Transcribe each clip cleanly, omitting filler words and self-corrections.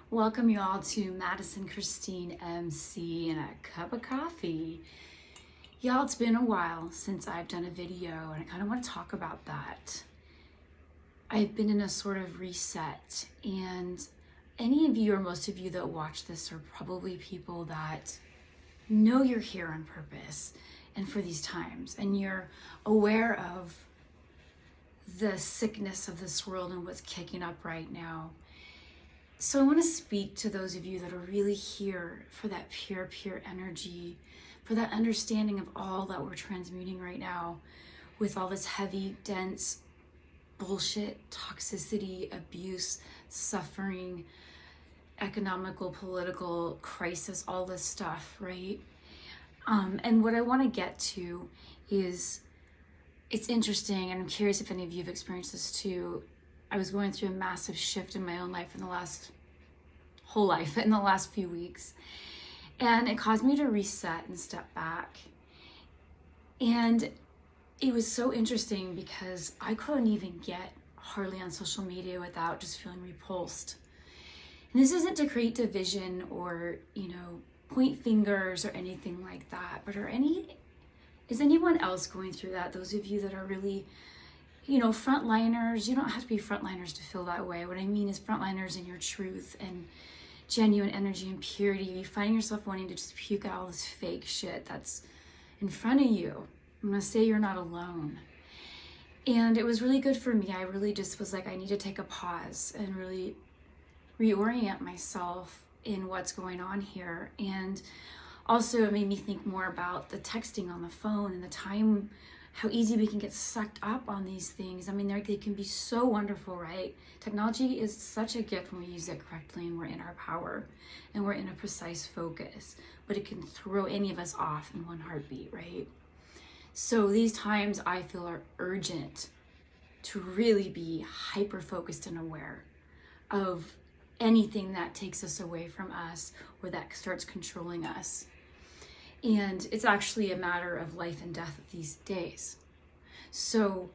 Welcome you all to Madison Christine MC and a cup of coffee. Y'all, it's been a while since I've done a video and I kind of want to talk about that. I've been in a sort of reset, and any of you or most of you that watch this are probably people that know you're here on purpose and for these times, and you're aware of the sickness of this world and what's kicking up right now. So I want to speak to those of you that are really here for that pure energy, for that understanding of all that we're transmuting right now with all this heavy, dense bullshit, toxicity, abuse, suffering, economical, political crisis, all this stuff, right? And what I want to get to is, it's interesting, and I'm curious if any of you have experienced this too. I was going through a massive shift in my own life in the last few weeks. And it caused me to reset and step back. And it was so interesting because I couldn't even get hardly on social media without just feeling repulsed. And this isn't to create division or, point fingers or anything like that. But is anyone else going through that? Those of you that are really frontliners, you don't have to be frontliners to feel that way. What I mean is frontliners in your truth and genuine energy and purity. You find yourself wanting to just puke out all this fake shit that's in front of you. I'm gonna say you're not alone. And it was really good for me. I really just was like, I need to take a pause and really reorient myself in what's going on here. And also it made me think more about the texting on the phone and the time, how easy we can get sucked up on these things. I mean, they can be so wonderful, right? Technology is such a gift when we use it correctly and we're in our power and we're in a precise focus, but it can throw any of us off in one heartbeat, right? So these times I feel are urgent to really be hyper-focused and aware of anything that takes us away from us or that starts controlling us. And it's actually a matter of life and death these days. So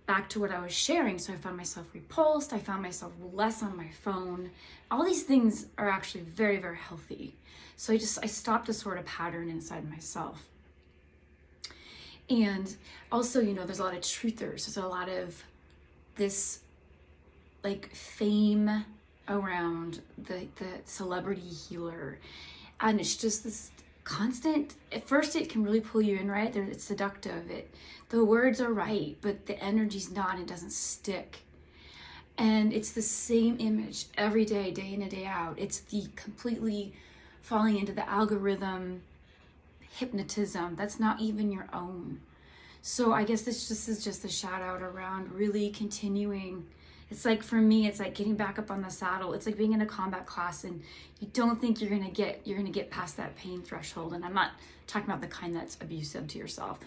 back to what I was sharing. So I found myself repulsed. I found myself less on my phone. All these things are actually very, very healthy. So I stopped a sort of pattern inside myself. And also, there's a lot of truthers. There's a lot of this fame around the celebrity healer. And it's just this constant, at first it can really pull you in, right? It's seductive. The words are right, but the energy's not, it doesn't stick. And it's the same image every day, day in and day out. It's the completely falling into the algorithm hypnotism that's not even your own. So I guess this is just a shout out around really continuing. It's like, for me, it's like getting back up on the saddle. It's like being in a combat class and you don't think you're gonna get past that pain threshold. And I'm not talking about the kind that's abusive to yourself,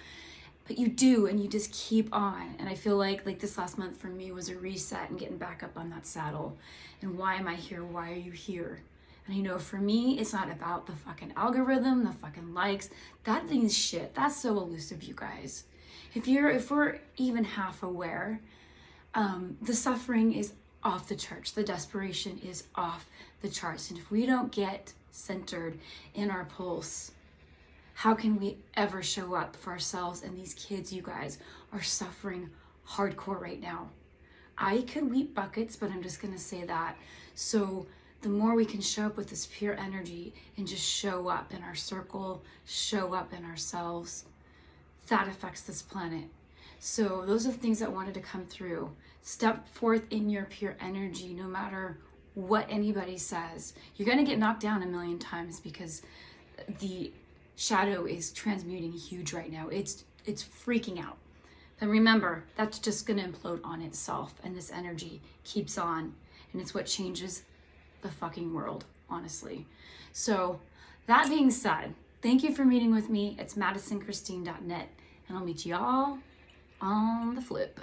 but you do, and you just keep on. And I feel like this last month for me was a reset and getting back up on that saddle. And why am I here? Why are you here? And for me, it's not about the fucking algorithm, the fucking likes. That thing is shit. That's so elusive, you guys. If we're even half aware, the suffering is off the charts. The desperation is off the charts. And if we don't get centered in our pulse, how can we ever show up for ourselves? And these kids, you guys, are suffering hardcore right now. I could weep buckets, but I'm just going to say that. So the more we can show up with this pure energy and just show up in our circle, show up in ourselves, that affects this planet. So those are the things that wanted to come through. Step forth in your pure energy, no matter what anybody says. You're going to get knocked down a million times because the shadow is transmuting huge right now. It's freaking out. But remember, that's just going to implode on itself, and this energy keeps on, and it's what changes the fucking world, honestly. So that being said, thank you for meeting with me. It's MadisonChristine.net, and I'll meet y'all on the flip.